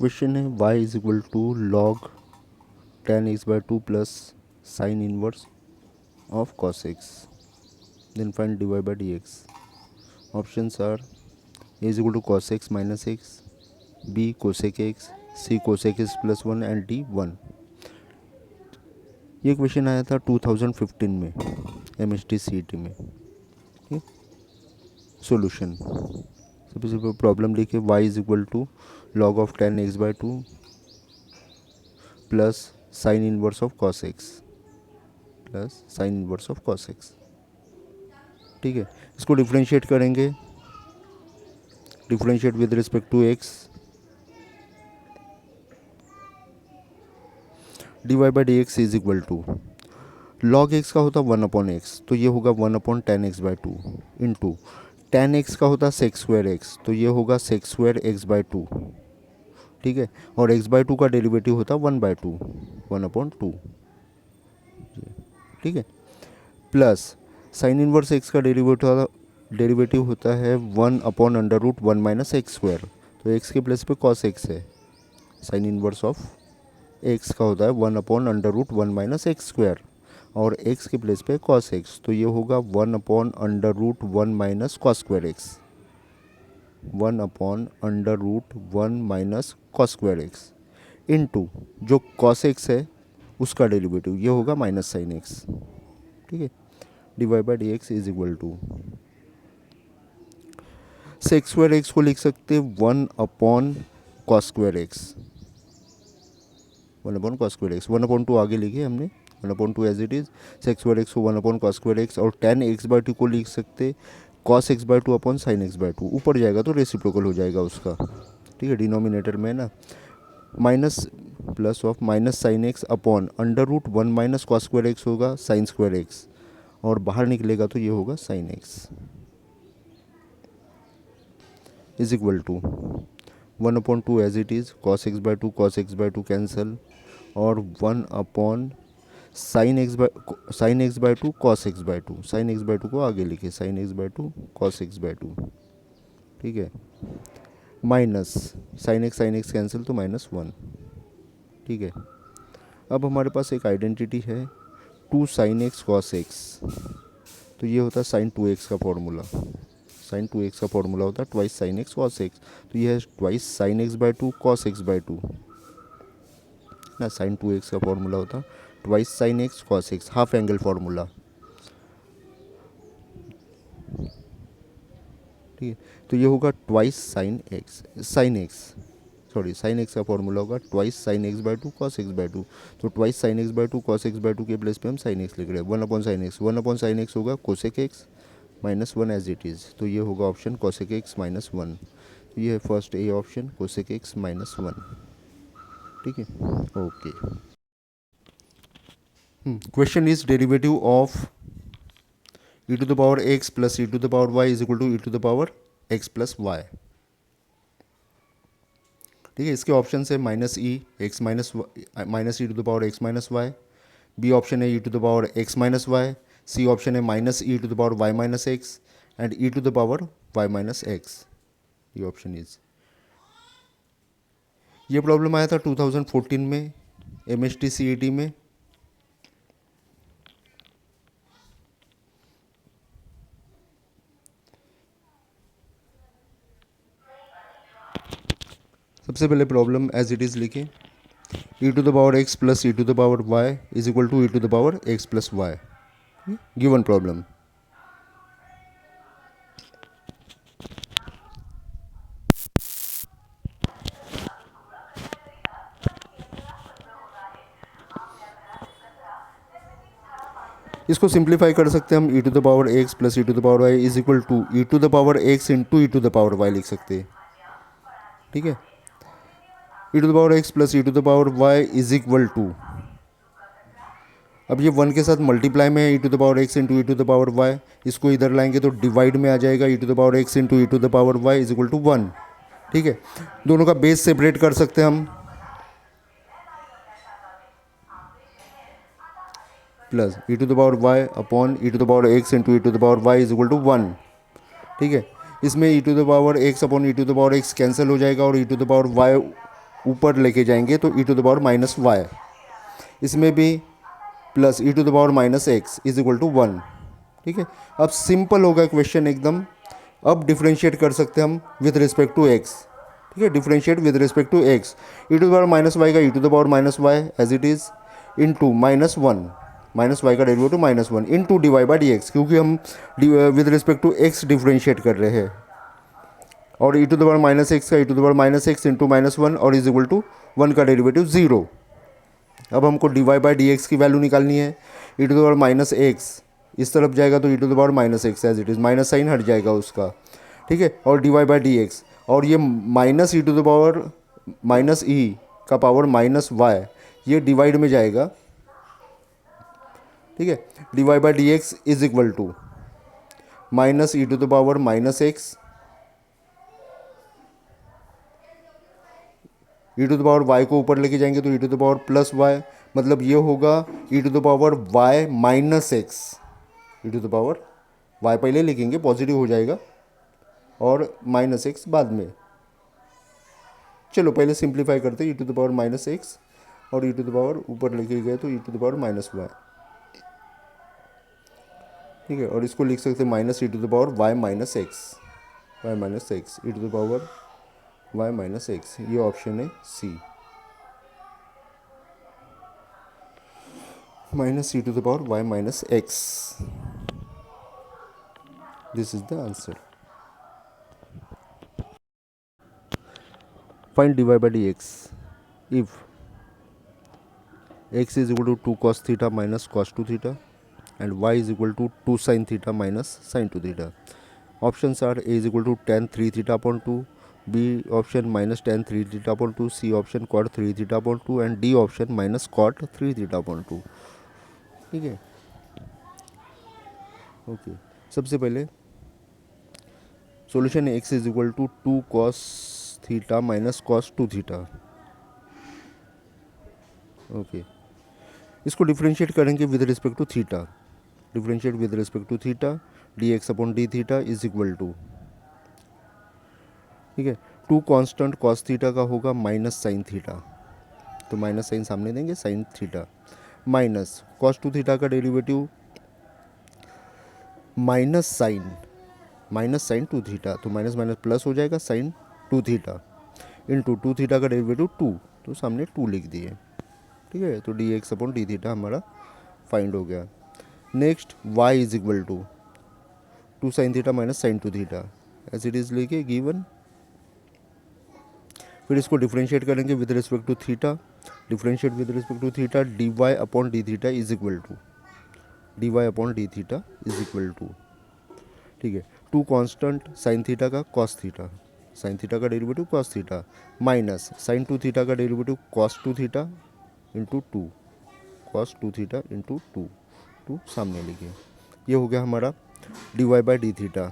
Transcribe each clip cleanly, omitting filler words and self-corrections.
Question है y is equal to log tan x by 2 plus sin inverse of cos x. Then find dy by dx. Options are a is equal to cos x minus x, b cosec x, c cosec x plus 1 and d 1. ये question आया था 2015 में MST CET में. Solution सबसे पहले problem लिखे y is equal to log of tan x by 2 plus sine inverse of cos x plus sine inverse of cos x. ठीक है, इसको डिफ्रेंशिएट करेंगे. Differentiate with respect to x. dy by d x is equal to log x का होता 1/x, तो ये होगा 1/tan x by 2 into tan x का होता sec स्क्वायर x, तो ये होगा sec स्क्वायर x by 2. ठीक है, और x by 2 का डेरिवेटिव होता 1/2 1/2. ठीक है, प्लस साइन इनवर्स x का डेरिवेटिव होता है 1/√1 माइनस एक्स स्क्वायर, तो x के प्लेस पे cos x है. साइन इनवर्स ऑफ x का होता है 1/√1 माइनस एक्स स्क्वायर और x के प्लेस पे cos x, तो ये होगा 1/√1 minus cos square x. 1/√1 minus cos square x into जो cos x है उसका डेरिवेटिव, ये होगा माइनस साइन x. ठीक है, divide by d x is equal to sec square x को लिख सकते 1/cos square x. 1/cos square x 1/2 आगे लिखे हमने 1/2 as it is. Sec square x को 1/cos स्क्वायर एक्स और tan x by 2 को लिख सकते cos x by 2 upon sine x by 2. ऊपर जाएगा तो रेसिप्रोकल हो जाएगा उसका. ठीक है, डिनोमिनेटर में ना minus plus of minus sine x upon √1 minus cos square x होगा साइन स्क्वायर एक्स और बाहर निकलेगा तो ये होगा sine x is equal to 1/2 as it is. cos x by 2 cos x by 2 cancel और 1 sine x by 2 cos x by 2. Sine x by 2 को आगे लिखे sine x by 2 cos x by 2. ठीक है, माइनस साइन एक्स कैंसिल तो -1. ठीक है, अब हमारे पास एक आइडेंटिटी है 2 sin x cos x, तो ये होता है sin 2x का फॉर्मूला. sin 2x का फॉर्मूला होता है twice sin x cos x, तो ये है twice sin x by 2 cos x by 2 ना. sin 2x का फॉर्मूला होता है twice sin x cos x, half angle formula. ठीक है, तो ये होगा ट्वाइस sin x का फॉर्मूला होगा twice sin x by 2 cos x by 2, तो twice sin x by 2 cos x by 2 के प्लेस पे हम sin x लिख रहे हैं. 1/sin x होगा cosec x -1 as it is, तो ये होगा ऑप्शन cosec x -1. तो ये है first A option cosec x -1. ठीक है, okay. Question is derivative of e to the power x plus e to the power y is equal to e to the power x plus y. ठीक है, इसके option है minus e x minus e to the power x minus y. B option है e to the power x minus y. C option है minus e to the power y minus x and e to the power y minus x. ये option is. ये problem आया था 2014 में MST CET में. सबसे पहले प्रॉब्लम एज इट इज़ लिखें e to the power x plus e to the power y is equal to e to the power x plus y. Given problem. इसको simplify कर सकते हैं हम e to the power x plus e to the power y is equal to e to the power x into e to the power y लिख सकते हैं. ठीक है, e to the power x plus e to the power y is equal to, अब ये 1 के साथ multiply में है e to the power x into e to the power y, इसको इधर लाएंगे तो डिवाइड में आ जाएगा e to the power x into e to the power y is equal to 1. ठीक है, दोनों का बेस सेपरेट कर सकते हैं हम. Plus e to the power y upon e to the power x into e to the power y is equal to 1. ठीक है, इसमें e to the power x upon e to the power x cancel हो जाएगा और e to the power y ऊपर लेके जाएंगे तो e to the power minus y, इसमें भी plus e to the power minus x is equal to 1। ठीक है, अब सिंपल होगा क्वेश्चन एकदम। अब डिफ्रेंशिएट कर सकते हैं हम विद रिस्पेक्ट टू एक्स। ठीक है, differentiate with respect to x, e to the power minus y का e to the power minus y as it is into minus one, minus y का derivative minus one into d y by d x, क्योंकि हम with respect to x differentiate कर रहे हैं। और e to the power minus x का e to the power minus x into minus one और is equal to one का derivative zero. अब हमको d y by d x की वैल्यू निकालनी है। E to the power minus x इस तरफ जाएगा तो e to the power minus x as it is, minus sign हट जाएगा उसका। ठीक है, और d y by d x, और ये minus e to the power minus e का पावर माइनस वाई, ये डिवाइड में जाएगा। ठीक है, d y by d x is equal to minus e to the power minus x, e to the power y को ऊपर लेके जाएंगे तो e to the power plus y, मतलब ये होगा e to the power y minus x. E to the power y पहले लिखेंगे, पॉजिटिव हो जाएगा, और माइनस एक्स बाद में। चलो पहले सिंप्लीफाई करते हैं, e to the power minus x और ई टू द पावर ऊपर लेके गए तो e to the power minus y. ठीक है, और इसको लिख सकते हैं minus e to the power y minus x, y minus x e to the power y minus x, ये ऑप्शन है C, minus e to the power y minus x. This is the answer. Find dy by dx if x is equal to 2 cos theta minus cos 2 theta and y is equal to 2 sin theta minus sin 2 theta. Options are a is equal to tan 3 theta upon 2, b option minus tan 3 theta upon 2, c option cot 3 theta upon 2 and d option minus cot 3 theta upon 2. ठीक है, okay. सबसे पहले solution है x is equal to 2 cos theta minus cos 2 theta. Okay, इसको differentiate करेंगे with respect to theta, differentiate with respect to theta, d x upon d theta is equal to, ठीक है, 2 constant cos theta का होगा minus sine theta, तो minus sine सामने देंगे, sine theta minus cos 2 theta का derivative minus sine 2 theta, तो minus minus plus हो जाएगा साइन 2 थीटा इंटू 2 थीटा का डेरिवेटिव 2, तो सामने 2 लिख दिए। ठीक है, तो d x upon d theta हमारा फाइंड हो गया। Next y is equal to 2 sine theta minus sine 2 theta as it is लेके गिवन। फिर इसको डिफ्रेंशिएट करेंगे with respect to theta, differentiate with respect to theta, d y upon d theta is equal to, d y upon d theta is equal to, ठीक है, 2 constant sine theta का cos theta, sine theta का derivative cos theta minus sine 2 theta का derivative cos 2 theta into 2, cos 2 theta into 2 सामने लिखिए। ये हो गया हमारा d y by d theta.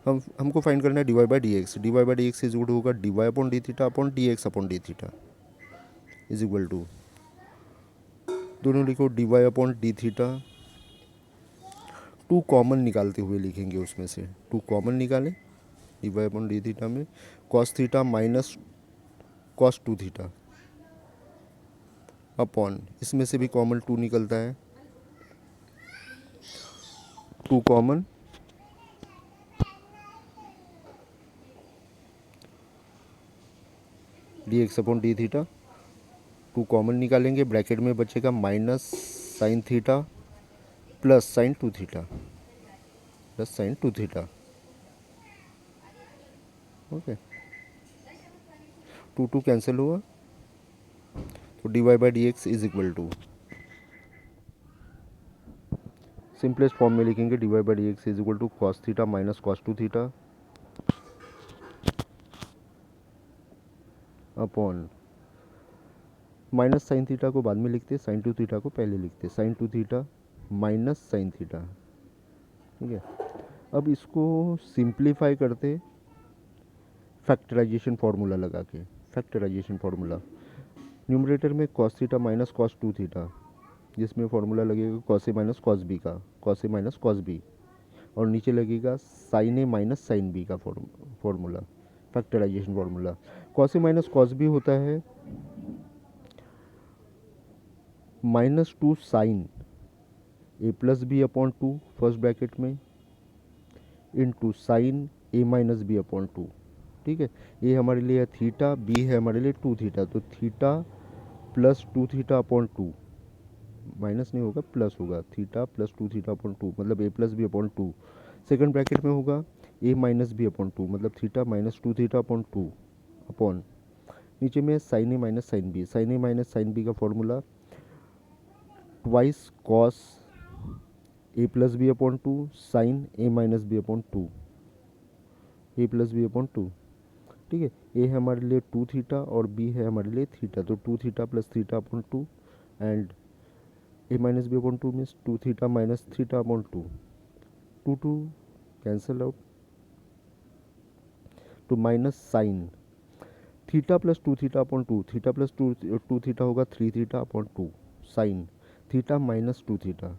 हमको फाइंड करना है d y by d x, d y by d x is equal to होगा d y upon d theta upon d x upon d theta is equal to, दोनों लिखो d y upon d theta, 2 common निकालते हुए लिखेंगे, उसमें से 2 common निकालें d y upon d theta में, cos theta minus cos 2 theta upon, इसमें से भी कॉमन 2 निकलता है, 2 common d x upon d theta, 2 common निकालेंगे, ब्रैकेट में बचेगा minus sine theta plus sine 2 theta plus sine 2 theta. Okay, 2 cancel हुआ, तो d y by d x is equal to, simplest form में लिखेंगे d y by d x is equal to cos theta minus cos 2 theta upon minus sine theta को बाद में लिखते, sine 2 theta को पहले लिखते, sine 2 theta minus sine theta. ठीक है, अब इसको सिंप्लीफाई करते फैक्टराइजेशन फार्मूला लगा के, फैक्टराइजेशन फार्मूला न्यूमरेटर में cos theta minus cos 2 theta, जिसमें फार्मूला लगेगा cos A minus cos B का, cos A minus cos B, और नीचे लगेगा sine A minus sine B का formula, factorisation formula cos A minus cos B होता है -2 sine A plus B upon 2 first bracket में into sine A minus B upon 2। ठीक है, ए हमारे लिए है थीटा, बी है हमारे लिए 2 थीटा, तो theta plus 2 theta upon 2, minus नहीं होगा प्लस होगा, थीटा प्लस 2 थीटा अपॉन 2 मतलब A plus B upon 2। Second bracket में होगा ए माइनस बी अपॉन 2 मतलब theta minus 2 theta upon 2 upon नीचे में sine A minus sine B. Sine A minus sine B का formula twice cos A plus B upon 2 sine A minus B upon 2, A plus B upon 2। ठीक है, ए है हमारे लिए 2 theta और B है हमारे लिए थीटा, तो 2 theta plus theta upon 2 and A minus B upon 2 means 2 theta minus theta upon 2, 2 2 cancel out, तो minus sine theta plus 2 theta upon 2, theta plus 2 theta होगा 3 theta upon 2 sine theta minus 2 theta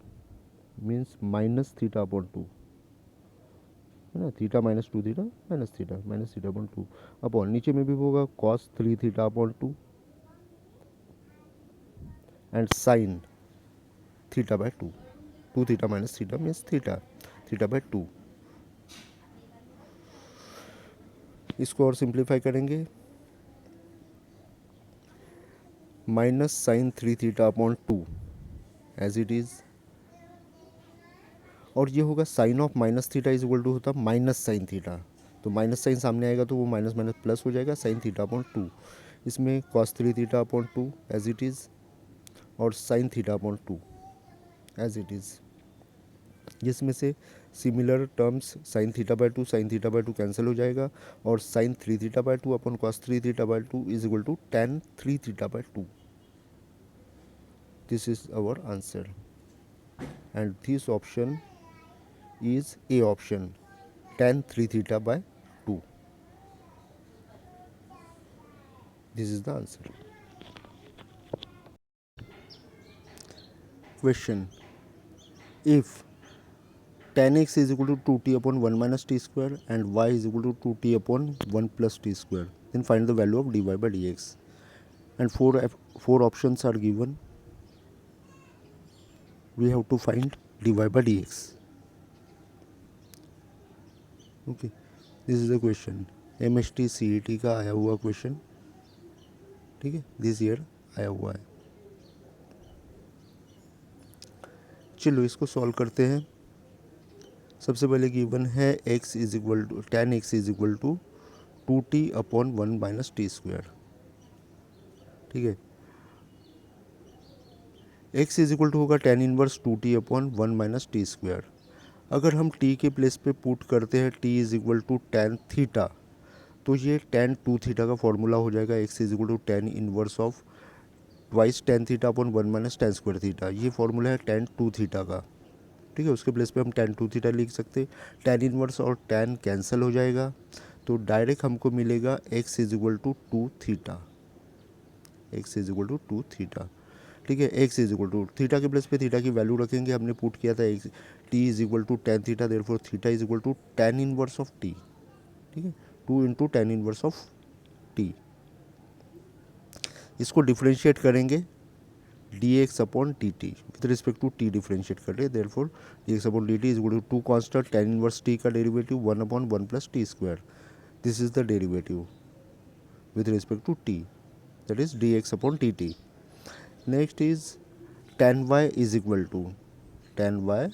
means minus theta upon 2 है ना, theta minus 2 theta minus theta upon 2 upon नीचे में भी होगा cos 3 theta upon 2 and sine theta by 2, 2 theta minus theta means theta, theta by 2। इसको और simplify करेंगे, minus sine 3 theta upon 2 as it is, और ये होगा sine of minus theta is equal to होता माइनस साइन थीटा, तो minus sine सामने आएगा तो वो माइनस माइनस प्लस हो जाएगा साइन थीटा अपॉन 2। इसमें cos 3 theta upon 2 as it is और sine theta upon 2 as it is, जिसमें से similar terms sine theta by 2 cancel हो जाएगा और sine 3 theta by 2 upon cos 3 theta by 2 is equal to tan 3 theta by 2। This is our answer and this option is A option, tan 3 theta by 2. This is the answer. Question: if tan x is equal to 2t upon 1 minus t square and y is equal to 2t upon 1 plus t square, then find the value of dy by dx. And four options are given. We have to find dy by dx. Okay, this is the question. MST CET का आया हुआ question, ठीक है, this year आया हुआ है। चलो इसको सॉल्व करते हैं। सबसे पहले गिवन है x is equal to tan x is equal to 2t upon 1 minus t square. ठीक है, x इज इक्वल टू होगा tan inverse 2t upon 1 minus t square. अगर हम t के प्लेस पे पुट करते हैं t is equal to tan theta, तो ये tan 2 थीटा का फॉर्मूला हो जाएगा x is equal to tan inverse of twice tan theta upon 1 minus tan square theta. ये फॉर्मूला है tan 2 थीटा का। ठीक है, उसके प्लेस पे हम tan 2 थीटा लिख सकते, tan इनवर्स और tan कैंसिल हो जाएगा, तो डायरेक्ट हमको मिलेगा x is equal to 2 theta, x is equal to 2 theta. ठीक है, x is equal to theta के प्लेस पे थीटा की वैल्यू रखेंगे, हमने पुट किया था x t is equal to tan theta, therefore theta is equal to tan inverse of t। ठीक है, 2 into tan inverse of t। इसको डिफ्रेंशिएट करेंगे dx upon dt with respect to t differentiate कर रहे हैं, therefore dx upon dt is equal to 2 constant tan inverse t का derivative 1 upon 1 plus t square. This is the derivative with respect to t, that is dx upon dt. Next is tan y is equal to tan y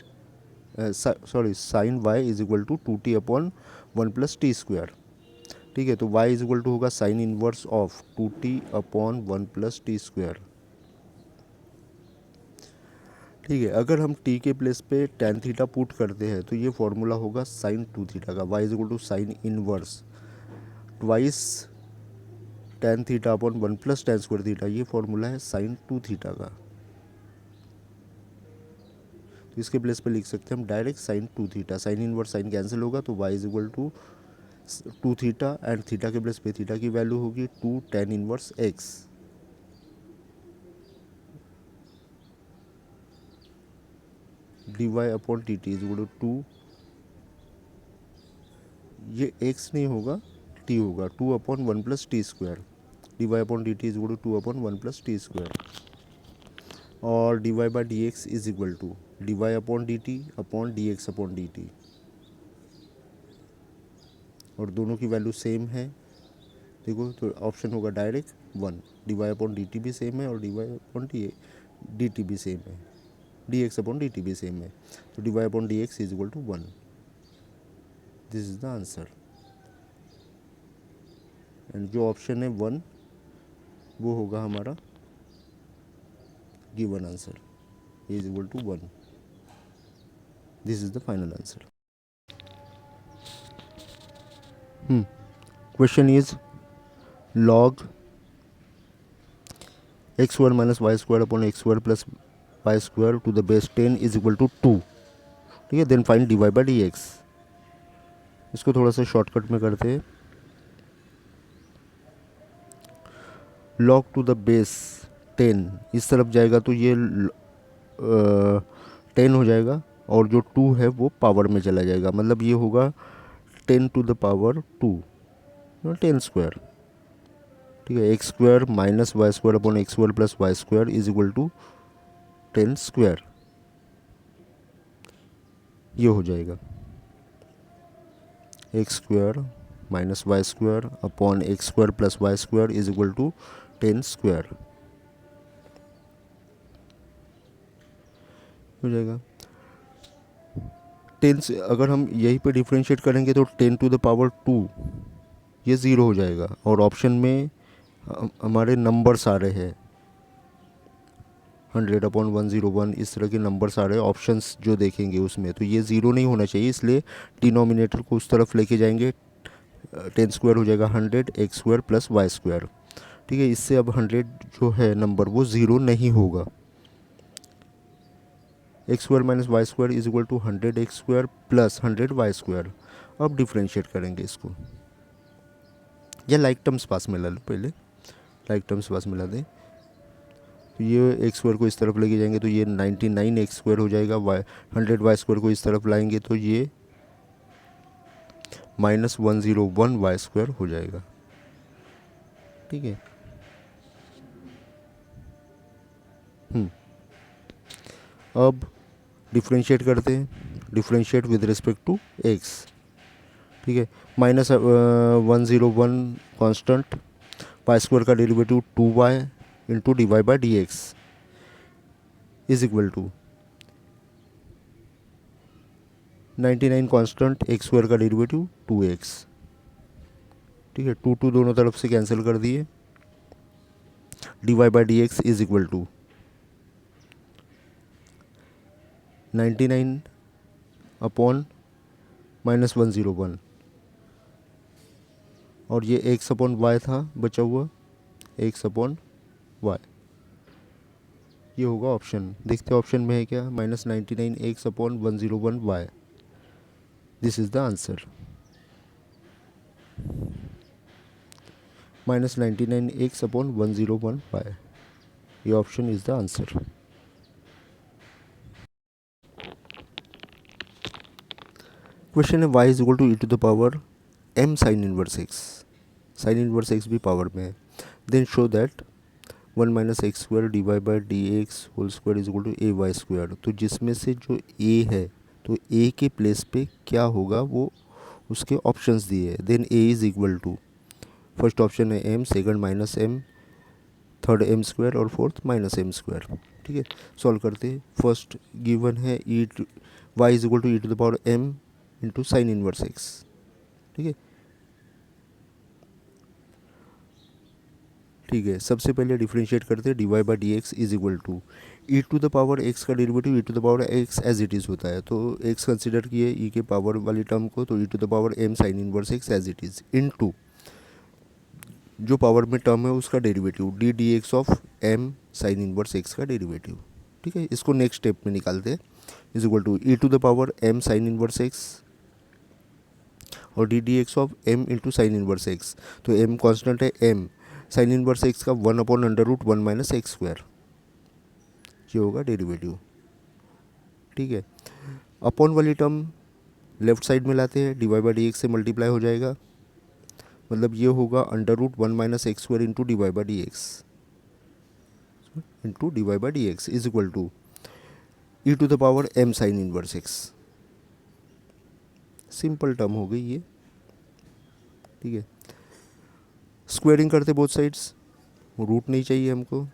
sin y is equal to 2t upon 1 plus t square. ठीक है, तो y is equal to होगा sign inverse of 2t upon 1 plus t square. ठीक है, अगर हम t के place पे tan थीटा पुट करते हैं तो ये फॉर्मूला होगा साइन 2 थीटा का, y is equal to sine inverse twice tan theta upon 1 plus tan square theta. ये फॉर्मूला है साइन 2 थीटा का, तो इसके प्लेस पे लिख सकते हैं हम direct sine 2 theta. Sine inverse sine cancel होगा तो y is equal to 2 theta and theta के प्लेस पे थीटा की वैल्यू होगी 2 tan inverse x। dy upon dt is equal to 2, ये x नहीं होगा टी होगा, 2/1 + t²। dy/dt is equal to 2/1 + t²। और dy/dx is equal to dy/dt/dx/dt। और दोनों की वैल्यू सेम है, देखो तो ऑप्शन होगा डायरेक्ट 1। dy/dt भी सेम है और dy/dt भी सेम है, dx/dt भी सेम है, तो dy/dx is equal to 1। This is the answer. And जो ऑप्शन है 1 वो होगा हमारा given answer, is equal to 1। This is the final answer. Question is log x² - y² / x² to the base 10 is equal to 2। ठीक है, then find dy/dx। इसको थोड़ा सा शॉर्टकट में करते हैं। log टू द बेस 10 इस तरफ जाएगा तो ये 10 हो जाएगा, और जो 2 है वो पावर में चला जाएगा, मतलब ये होगा 10 to the power 2, 10²। ठीक है, x² - y² / x² + y² is equal to 10²। ये हो जाएगा x² - y² / x² + y² is equal to 10²। हो जाएगा 10 से, अगर हम यहीं पे डिफ्रेंशिएट करेंगे तो 10 to the power 2 ये ज़ीरो हो जाएगा, और ऑप्शन में हमारे नंबर सारे हैं 100/101 इस तरह के नंबर सारे ऑप्शंस जो देखेंगे उसमें, तो ये ज़ीरो नहीं होना चाहिए, इसलिए डिनोमिनेटर को उस तरफ लेके जाएंगे। 10² हो जाएगा 100 x² + y²। ठीक है, इससे अब 100 जो है नंबर वो ज़ीरो नहीं होगा। x² - y² is equal to 100 x² + 100 y²। अब डिफ्रेंशिएट करेंगे इसको, या लाइक टर्म्स पास मिला लो, पहले लाइक टर्म्स पास मिला दें। तो ये x² को इस तरफ लेके जाएंगे तो ये 99 x² हो जाएगा, 100 y² को इस तरफ लाएंगे तो ये -101 y² हो जाएगा। ठीक है, अब डिफ्रेंशिएट करते हैं, differentiate with respect to x। ठीक है, -101 कांस्टेंट, y² का derivative 2y into dy/dx is equal to 99 constant, x² का डेरिवेटिव 2x। ठीक है, 2 दोनों तरफ से कैंसिल कर दिए, dy/dx इज इक्वल टू 99/-101, और ये x/y था बचा हुआ, x/y। ये होगा ऑप्शन, देखते ऑप्शन में है क्या, -99 x/101y। This is the answer, -99 x/101y। ये option is the answer. Question है y is equal to e⁻m sin inverse x। Sine inverse x भी पावर में है। Then show that 1 - x² dy/dx whole square is equal to ay²। तो जिसमें से जो a है, तो a के प्लेस पे क्या होगा वो उसके ऑप्शंस दिए हैं। Then a is equal to, first option है m, second -m, third m² और फोर्थ -m²। ठीक है, सॉल्व करते हैं। फर्स्ट गिवन है y is equal to e⁻m into sine inverse x। ठीक है, ठीक है, सबसे पहले डिफ्रेंशिएट करते हैं। dy/dx is equal to e⁻x का derivative e⁻x as it is होता है, तो x कंसिडर किए e के पावर वाली टर्म को, तो e⁻m sine inverse x as it is into जो पावर में टर्म है उसका derivative ddx of m sine inverse x का डेरिवेटिव। ठीक है, इसको नेक्स्ट स्टेप में निकालते हैं। Is equal to e⁻m sine inverse x और ddx of m into sine inverse x। तो m कांस्टेंट है, m साइन इनवर्स x का 1/√1 - x²। ये होगा डेरिवेटिव। ठीक है, अपॉन वाली टर्म लेफ्ट साइड में लाते हैं, dy/dx से मल्टीप्लाई हो जाएगा, मतलब ये होगा under root 1 minus x square into d y by d x is equal to e to the power m sine inverse x. Simple term हो गई ये, ठीक है। स्क्वायरिंग करते बोथ साइड्स, रूट नहीं चाहिए हमको।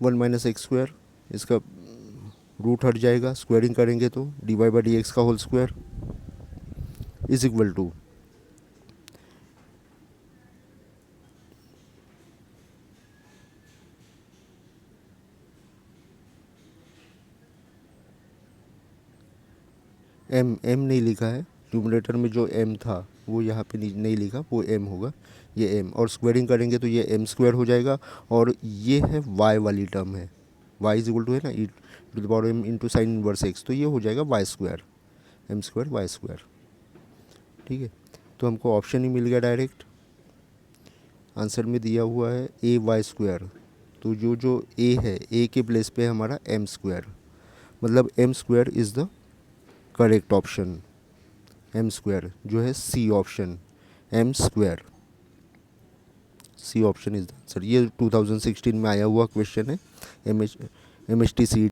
1 माइनस एक्स स्क्वायर, इसका रूट हट जाएगा, स्क्वायरिंग करेंगे तो d y by d x का whole square is equal to m नहीं लिखा है न्यूमरेटर में, जो एम था वो यहाँ पे नहीं लिखा, वो एम होगा, ये एम, और स्क्वायरिंग करेंगे तो ये एम स्क्वायर हो जाएगा। और ये है वाई वाली टर्म है, वाई इज इक्वल टू है ना e to the power m into sine inverse x, तो ये हो जाएगा y square, m square y square, ठीक है। तो हमको ऑप्शन ही मिल गया डायरेक्ट, आंसर में दिया हुआ है ए वाई स्क्वायर, तो जो ए है, ए के प्लेस पे हमारा एम स्क्वायर, मतलब m square is the correct option. M square जो है C option, m square, C option is the answer. ये 2016 में आया हुआ क्वेश्चन है, एम एच टी सी